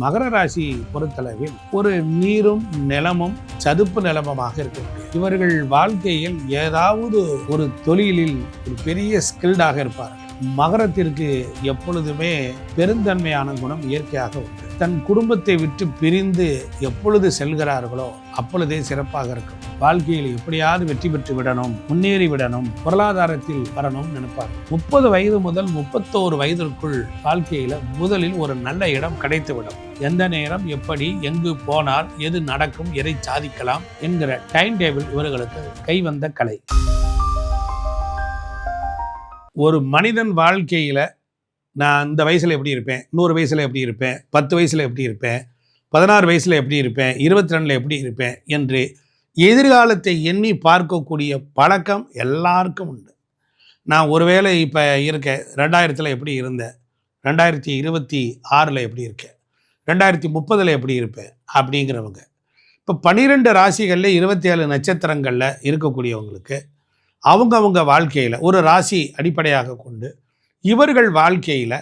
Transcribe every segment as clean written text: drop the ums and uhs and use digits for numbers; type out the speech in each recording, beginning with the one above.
மகர ராசி பொறுத்தளவில் ஒரு நீரும் நிலமும் சதுப்பு நிலமமாக இருக்கிறது. இவர்கள் வாழ்க்கையில் ஏதாவது ஒரு தொழிலில் ஒரு பெரிய ஸ்கில்டாக இருப்பார்கள். மகரத்திற்கு எப்பொழுதுமே பெருந்தன்மையான குணம் இயற்கையாக உண்டு. தன் குடும்பத்தை விட்டு பிரிந்து எப்பொழுது செல்கிறார்களோ அப்பொழுதே சிறப்பாக இருக்கும். வாழ்க்கையில் எப்படியாவது வெற்றி பெற்று விடணும், முன்னேறி விடணும், பொருளாதாரத்தில் வரணும் நினைப்பார். 30 வயது முதல் 31 வயதிற்குள் வாழ்க்கையில முதலில் ஒரு நல்ல இடம் கிடைத்துவிடும். எந்த நேரம், எப்படி, எங்கு போனால் எது நடக்கும், எதை சாதிக்கலாம் என்கிற டைம் டேபிள் இவர்களுக்கு கைவந்த கலை. ஒரு மனிதன் வாழ்க்கையில நான் இந்த வயசுல எப்படி இருப்பேன், 100 வயசுல எப்படி இருப்பேன், 10 வயசுல எப்படி இருப்பேன், 16 வயசுல எப்படி இருப்பேன், 22 எப்படி இருப்பேன் என்று எதிர்காலத்தை எண்ணி பார்க்கக்கூடிய பழக்கம் எல்லாருக்கும் உண்டு. நான் ஒருவேளை இப்போ இருக்கேன், 2000 எப்படி இருந்தேன், 2026 எப்படி இருக்கேன், 2030 எப்படி இருப்பேன் அப்படிங்கிறவங்க. இப்போ 12 ராசிகளில் 27 நட்சத்திரங்களில் இருக்கக்கூடியவங்களுக்கு அவங்கவுங்க வாழ்க்கையில் ஒரு ராசி அடிப்படையாக கொண்டு இவர்கள் வாழ்க்கையில்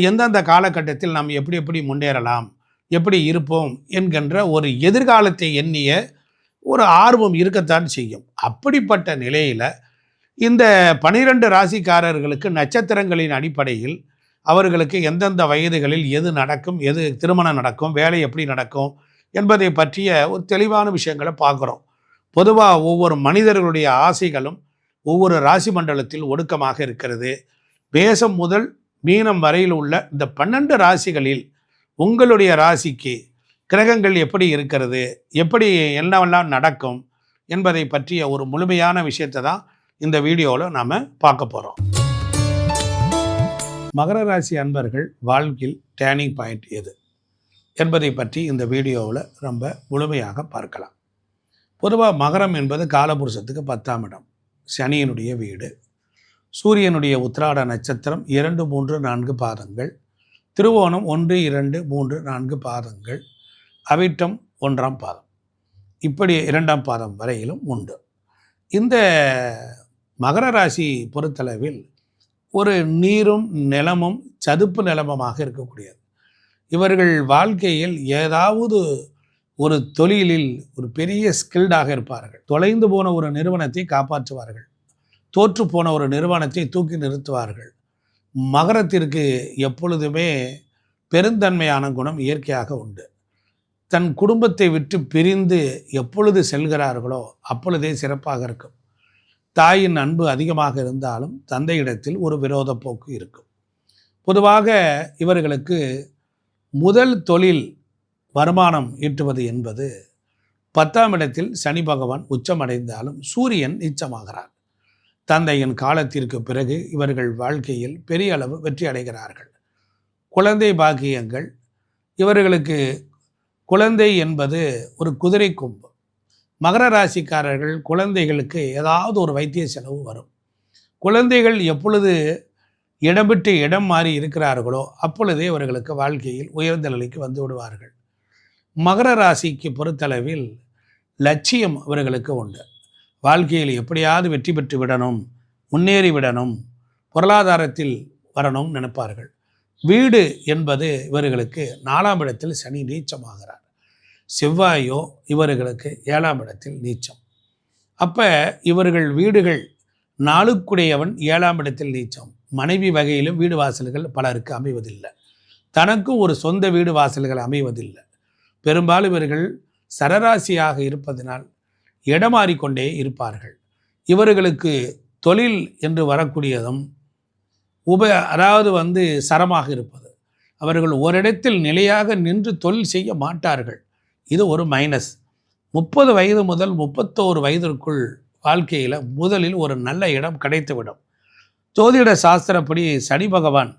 எந்தெந்த காலகட்டத்தில் நாம் எப்படி எப்படி முன்னேறலாம், எப்படி இருப்போம் என்கின்ற ஒரு எதிர்காலத்தை எண்ணிய ஒரு ஆர்வம் இருக்கத்தான் செய்யும். அப்படிப்பட்ட நிலையில் இந்த 12 ராசிக்காரர்களுக்கு நட்சத்திரங்களின் அடிப்படையில் அவர்களுக்கு எந்தெந்த வயதுகளில் எது நடக்கும், எது திருமணம் நடக்கும், வேலை எப்படி நடக்கும் என்பதை பற்றிய ஒரு தெளிவான விஷயங்களை பார்க்குறோம். பொதுவாக ஒவ்வொரு மனிதர்களுடைய ஆசைகளும் ஒவ்வொரு ராசி மண்டலத்தில் ஒடுக்கமாக இருக்கிறது. மேசம் முதல் மீனம் வரையில் உள்ள இந்த 12 ராசிகளில் உங்களுடைய ராசிக்கு கிரகங்கள் எப்படி இருக்கிறது, எப்படி என்னவெல்லாம் நடக்கும் என்பதை பற்றிய ஒரு முழுமையான விஷயத்தை தான் இந்த வீடியோவில் நாம் பார்க்க போகிறோம். மகர ராசி அன்பர்கள் வாழ்க்கையில் டேர்னிங் பாயிண்ட் எது என்பதை பற்றி இந்த வீடியோவில் ரொம்ப முழுமையாக பார்க்கலாம். பொதுவாக மகரம் என்பது காலபுருஷத்துக்கு 10ஆம் இடம், சனியினுடைய வீடு. சூரியனுடைய உத்திராட நட்சத்திரம் 2, 3, 4 பாதங்கள், திருவோணம் 1, 2, 3, 4 பாதங்கள், அவிட்டம் 1ஆம் பாதம், இப்படி 2ஆம் பாதம் வரையிலும் உண்டு. இந்த மகர ராசி பொறுத்தளவில் ஒரு நீரும் நிலமும் சதுப்பு நிலமமாக இருக்கக்கூடியது. இவர்கள் வாழ்க்கையில் ஏதாவது ஒரு தொழிலில் ஒரு பெரிய ஸ்கில்டாக இருப்பார்கள். தொலைந்து போன ஒரு நிறுவனத்தை காப்பாற்றுவார்கள், தோற்று போன ஒரு நிறுவனத்தை தூக்கி நிறுத்துவார்கள். மகரத்திற்கு எப்பொழுதுமே பெருந்தன்மையான குணம் இயற்கையாக உண்டு. தன் குடும்பத்தை விட்டு பிரிந்து எப்பொழுது செல்கிறார்களோ அப்பொழுதே சிறப்பாக இருக்கும். தாயின் அன்பு அதிகமாக இருந்தாலும் தந்தையிடத்தில் ஒரு விரோத போக்கு இருக்கும். பொதுவாக இவர்களுக்கு முதல் தொழில் வருமானம் ஈட்டுவது என்பது 10ஆம் இடத்தில் சனி பகவான் உச்சமடைந்தாலும் சூரியன் நீச்சமாகிறார். தந்தையின் காலத்திற்கு பிறகு இவர்கள் வாழ்க்கையில் பெரிய அளவு வெற்றி அடைகிறார்கள். குழந்தை பாக்கியங்கள், இவர்களுக்கு குழந்தை என்பது ஒரு குதிரை கொம்பு. மகர ராசிக்காரர்கள் குழந்தைகளுக்கு ஏதாவது ஒரு வைத்திய செலவு வரும். குழந்தைகள் எப்பொழுது இடம் விட்டு இடம் மாறி இருக்கிறார்களோ அப்பொழுதே இவர்களுக்கு வாழ்க்கையில் உயர்ந்த நிலைக்கு வந்து விடுவார்கள். மகர ராசிக்கு பொறுத்தளவில் லட்சியம் இவர்களுக்கு உண்டு. வாழ்க்கையில் எப்படியாவது வெற்றி பெற்று விடணும், முன்னேறி விடணும், பொருளாதாரத்தில் வரணும் நினைப்பார்கள். வீடு என்பது இவர்களுக்கு 4ஆம் இடத்தில் சனி நீச்சமாகிறார். செவ்வாயோ இவர்களுக்கு 7ஆம் இடத்தில் நீச்சம். அப்போ இவர்கள் வீடுகள் 4க்குடையவன் 7ஆம் இடத்தில் நீச்சம். மனைவி வகையிலும் வீடு வாசல்கள் பலருக்கு அமைவதில்லை. தனக்கும் ஒரு சொந்த வீடு வாசல்கள் அமைவதில்லை. பெரும்பாலும் இவர்கள் சரராசியாக இருப்பதனால் இடமாறிக்கொண்டே இருப்பார்கள். இவர்களுக்கு தொழில் என்று வரக்கூடியதும் அதாவது சரமாக இருப்பது. அவர்கள் ஓரிடத்தில் நிலையாக நின்று தொழில் செய்ய மாட்டார்கள். இது ஒரு மைனஸ். 30 வயது முதல் 31 வயதிற்குள் வாழ்க்கையில் முதலில் ஒரு நல்ல இடம் கிடைத்துவிடும். ஜோதிட சாஸ்திரப்படி சனி பகவான்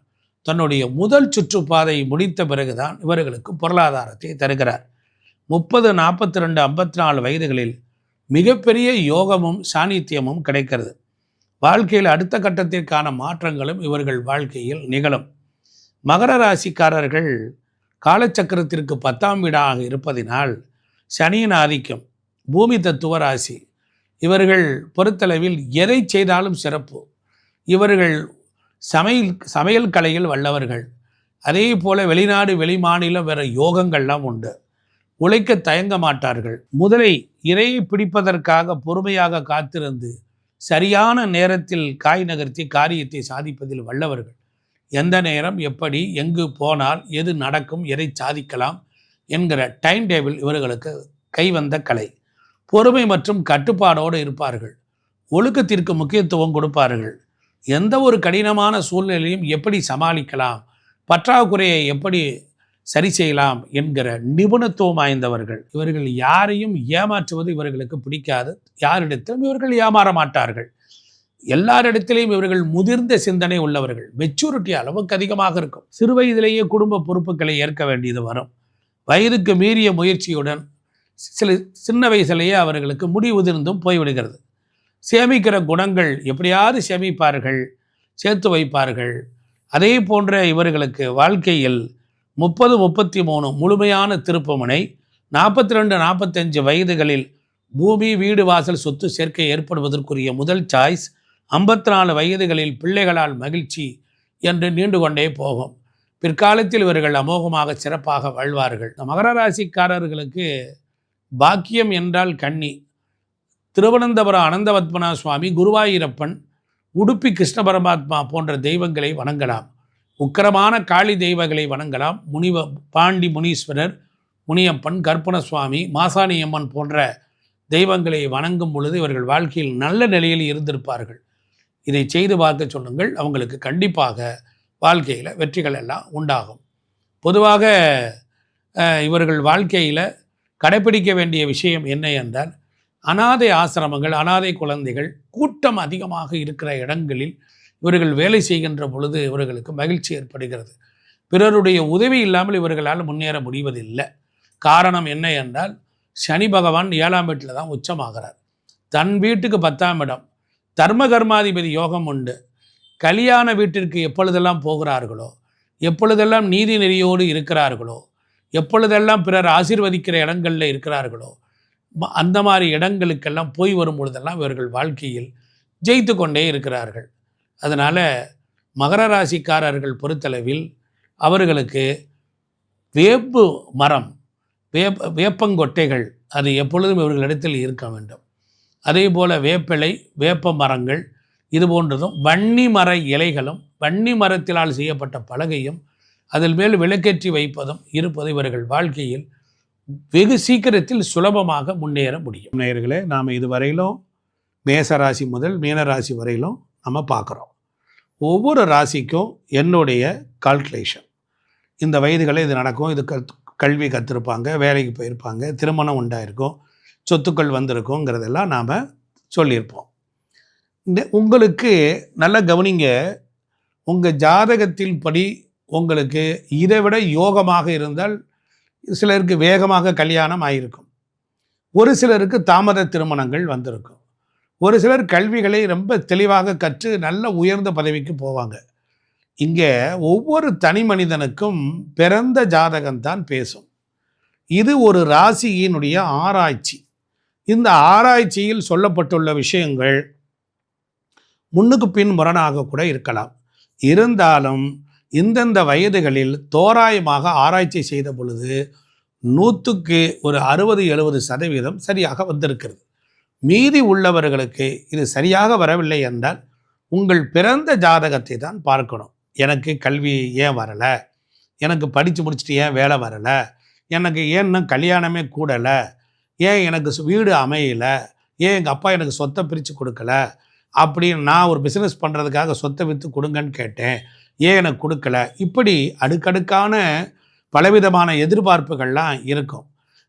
தன்னுடைய முதல் சுற்றுப்பாதை முடித்த பிறகுதான் இவர்களுக்கு பொருளாதாரத்தை தருகிறார். 30, 42, 54 வயதுகளில் மிகப்பெரிய யோகமும் சாநித்தியமும் கிடைக்கிறது. வாழ்க்கையில் அடுத்த கட்டத்திற்கான மாற்றங்களும் இவர்கள் வாழ்க்கையில் நிகழும். மகர ராசிக்காரர்கள் காலச்சக்கரத்திற்கு 10ஆம் வீடாக இருப்பதினால் சனியின் ஆதிக்கம், பூமி தத்துவ ராசி. இவர்கள் பொறுத்தளவில் எதை செய்தாலும் சிறப்பு. இவர்கள் சமையல் கலையில் வல்லவர்கள். அதே போல் வெளிநாடு வெளிமாநிலம் வேறு யோகங்கள்லாம் உண்டு. உழைக்க தயங்க மாட்டார்கள். முதலை இரையை பிடிப்பதற்காக பொறுமையாக காத்திருந்து சரியான நேரத்தில் காய் நகர்த்தி காரியத்தை சாதிப்பதில் வல்லவர்கள். எந்த நேரம் எப்படி எங்கு போனால் எது நடக்கும் எதை சாதிக்கலாம் என்கிற டைம் டேபிள் இவர்களுக்கு கைவந்த கலை. பொறுமை மற்றும் கட்டுப்பாடோடு இருப்பார்கள். ஒழுக்கத்திற்கு முக்கியத்துவம் கொடுப்பார்கள். எந்த ஒரு கடினமான சூழ்நிலையும் எப்படி சமாளிக்கலாம், பற்றாக்குறையை எப்படி சரி செய்யலாம் என்கிற நிபுணத்துவம் வாய்ந்தவர்கள். இவர்கள் யாரையும் ஏமாற்றுவது இவர்களுக்கு பிடிக்காது. யாரிடத்திலும் இவர்கள் ஏமாற மாட்டார்கள். எல்லாரிடத்திலையும் இவர்கள் முதிர்ந்த சிந்தனை உள்ளவர்கள். மெச்சூரிட்டி அளவுக்கு அதிகமாக இருக்கும். சிறு வயதிலேயே குடும்ப பொறுப்புகளை ஏற்க வேண்டியது வரும். வயதுக்கு மீறிய முயற்சியுடன் சின்ன வயசிலேயே அவர்களுக்கு முடி உதிர்ந்தும் போய்விடுகிறது. சேமிக்கிற குணங்கள் எப்படியாவது சேமிப்பார்கள், சேர்த்து வைப்பார்கள். அதே போன்ற இவர்களுக்கு வாழ்க்கையில் 30-33 முழுமையான திருப்புமுனை, 42-45 வயதுகளில் பூமி வீடு வாசல் சொத்து சேர்க்கை ஏற்படுவதற்குரிய முதல் சாய்ஸ், 54 வயதுகளில் பிள்ளைகளால் மகிழ்ச்சி என்று நீண்டு கொண்டே போகும். பிற்காலத்தில் இவர்கள் அமோகமாக சிறப்பாக வாழ்வார்கள். மகர ராசிக்காரர்களுக்கு பாக்கியம் என்றால் கன்னி. திருவனந்தபுரம் அனந்தபத்மநாப சுவாமி, குருவாயூரப்பன், உடுப்பி கிருஷ்ண பரமாத்மா போன்ற தெய்வங்களை வணங்கலாம். உக்கிரமான காளி தெய்வங்களை வணங்கலாம். பாண்டி முனீஸ்வரர், முனியப்பன், கற்பன சுவாமி, மாசாணியம்மன் போன்ற தெய்வங்களை வணங்கும் பொழுது இவர்கள் வாழ்க்கையில் நல்ல நிலையில் இருந்திருப்பார்கள். இதை செய்து பார்க்க சொல்லுங்கள். அவங்களுக்கு கண்டிப்பாக வாழ்க்கையில் வெற்றிகள் எல்லாம் உண்டாகும். பொதுவாக இவர்கள் வாழ்க்கையில் கடைப்பிடிக்க வேண்டிய விஷயம் என்ன என்றால், அனாதை ஆசிரமங்கள், அனாதை குழந்தைகள் கூட்டம் அதிகமாக இருக்கிற இடங்களில் இவர்கள் வேலை செய்கின்ற பொழுது இவர்களுக்கு மகிழ்ச்சி ஏற்படுகிறது. பிறருடைய உதவி இல்லாமல் இவர்களால் முன்னேற முடிவதில்லை. காரணம் என்ன என்றால், சனி பகவான் 7ஆம் வீட்டில் தான் உச்சமாகிறார். தன் வீட்டுக்கு 10ஆம் இடம். தர்ம கர்மாதிபதி யோகம் உண்டு. கல்யாண வீட்டிற்கு எப்பொழுதெல்லாம் போகிறார்களோ, எப்பொழுதெல்லாம் நீதி நெறியோடு இருக்கிறார்களோ, எப்பொழுதெல்லாம் பிறர் ஆசீர்வதிக்கிற இடங்களில் இருக்கிறார்களோ, அந்த மாதிரி இடங்களுக்கெல்லாம் போய் வரும் பொழுதெல்லாம் இவர்கள் வாழ்க்கையில் ஜெயித்து கொண்டே இருக்கிறார்கள். அதனால் மகர ராசிக்காரர்கள் பொறுத்தளவில் அவர்களுக்கு வேப்பு மரம், வேப்பங்கொட்டைகள் அது எப்பொழுதும் இவர்களிடத்தில் இருக்க வேண்டும். அதே போல் வேப்பிலை, வேப்ப மரங்கள் இது போன்றதும், வன்னி மர இலைகளும், வன்னி மரத்தினால் செய்யப்பட்ட பலகையும், அதில் மேல் விளக்கேற்றி வைப்பதும் இருப்பது இவர்கள் வாழ்க்கையில் வெகு சீக்கிரத்தில் சுலபமாக முன்னேற முடியும். நேயர்களே, நாம் இதுவரையிலும் மேசராசி முதல் மீனராசி வரையிலும் நம்ம பார்க்குறோம். ஒவ்வொரு ராசிக்கும் என்னுடைய கால்குலேஷன். இந்த வயதுகளில் இது நடக்கும், இது கல்வி கற்றுருப்பாங்க, வேலைக்கு போயிருப்பாங்க, திருமணம் உண்டாயிருக்கும், சொத்துக்கள் வந்திருக்குங்கிறதெல்லாம் நாம் சொல்லியிருப்போம். உங்களுக்கு நல்ல கவனிங்க. உங்கள் ஜாதகத்தில் படி உங்களுக்கு இதை விட யோகமாக இருந்தால் சிலருக்கு வேகமாக கல்யாணம் ஆகியிருக்கும். ஒரு சிலருக்கு தாமத திருமணங்கள் வந்திருக்கும். ஒரு சிலர் கல்விகளை ரொம்ப தெளிவாக கற்று நல்ல உயர்ந்த பதவிக்கு போவாங்க. இங்கே ஒவ்வொரு தனி மனிதனுக்கும் பிறந்த ஜாதகம்தான் பேசும். இது ஒரு ராசியினுடைய ஆராய்ச்சி. இந்த ஆராய்ச்சியில் சொல்லப்பட்டுள்ள விஷயங்கள் முன்னுக்கு பின் முரணாக கூட இருக்கலாம். இருந்தாலும் இந்தந்த வயதுகளில் தோராயமாக ஆராய்ச்சி செய்த பொழுது 100க்கு ஒரு 60-70% சரியாக வந்திருக்கிறது. மீதி உள்ளவர்களுக்கு இது சரியாக வரவில்லை என்றால் உங்கள் பிறந்த ஜாதகத்தை தான் பார்க்கணும். எனக்கு கல்வி ஏன் வரலை, எனக்கு படித்து முடிச்சுட்டு ஏன் வேலை வரலை, எனக்கு ஏன் இன்னும் கல்யாணமே கூடலை, ஏன் எனக்கு வீடு அமையலை, ஏன் எங்கள் அப்பா எனக்கு சொத்தை பிரித்து கொடுக்கல, அப்படின்னு நான் ஒரு பிஸ்னஸ் பண்ணுறதுக்காக சொத்தை விற்று கொடுங்கன்னு கேட்டேன், ஏன் எனக்கு கொடுக்கல. இப்படி அடுக்கடுக்கான பலவிதமான எதிர்பார்ப்புகள்லாம் இருக்கும்.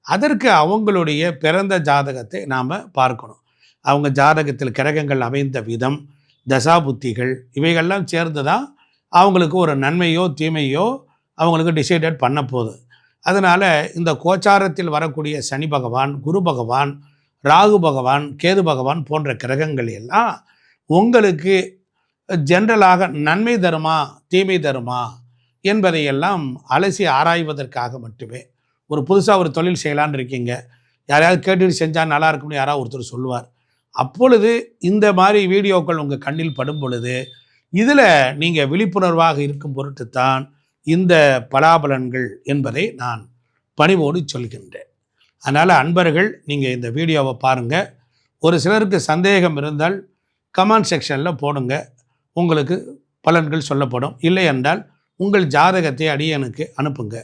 அதற்கு அவங்களுடைய பிறந்த ஜாதகத்தை நாம் பார்க்கணும். அவங்க ஜாதகத்தில் கிரகங்கள் அமைந்த விதம், தசாபுத்திகள் இவைகள்லாம் சேர்ந்து தான் அவங்களுக்கு ஒரு நன்மையோ தீமையோ அவங்களுக்கு டிசைடட் பண்ண போகுது. அதனால் இந்த கோச்சாரத்தில் வரக்கூடிய சனி பகவான், குரு பகவான், ராகு பகவான், கேது பகவான் போன்ற கிரகங்கள் எல்லாம் உங்களுக்கு ஜென்ரலாக நன்மை தருமா தீமை தருமா என்பதையெல்லாம் அலசி ஆராய்வதற்காக மட்டுமே. ஒரு புதுசாக ஒரு தொழில் செய்யலான்னு இருக்கீங்க, யாரையாவது கேட்டுட்டு செஞ்சால் நல்லா இருக்கும்னு யாராவது ஒருத்தர் சொல்லுவார். அப்பொழுது இந்த மாதிரி வீடியோக்கள் உங்கள் கண்ணில் படும் பொழுது இதில் நீங்கள் விழிப்புணர்வாக இருக்கும் பொருட்டு தான் இந்த பலாபலன்கள் என்பதை நான் பணிவோடு சொல்கின்றேன். அதனால் அன்பர்கள் நீங்கள் இந்த வீடியோவை பாருங்கள். ஒரு சிலருக்கு சந்தேகம் இருந்தால் கமெண்ட் செக்ஷனில் போடுங்க, உங்களுக்கு பலன்கள் சொல்லப்படும். இல்லை என்றால் உங்கள் ஜாதகத்தை அடியனுக்கு அனுப்புங்க.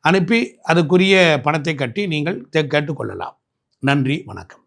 அனுப்பி அதுக்குரிய பணத்தை கட்டி நீங்கள் கேட்டுக்கொள்ளலாம். நன்றி, வணக்கம்.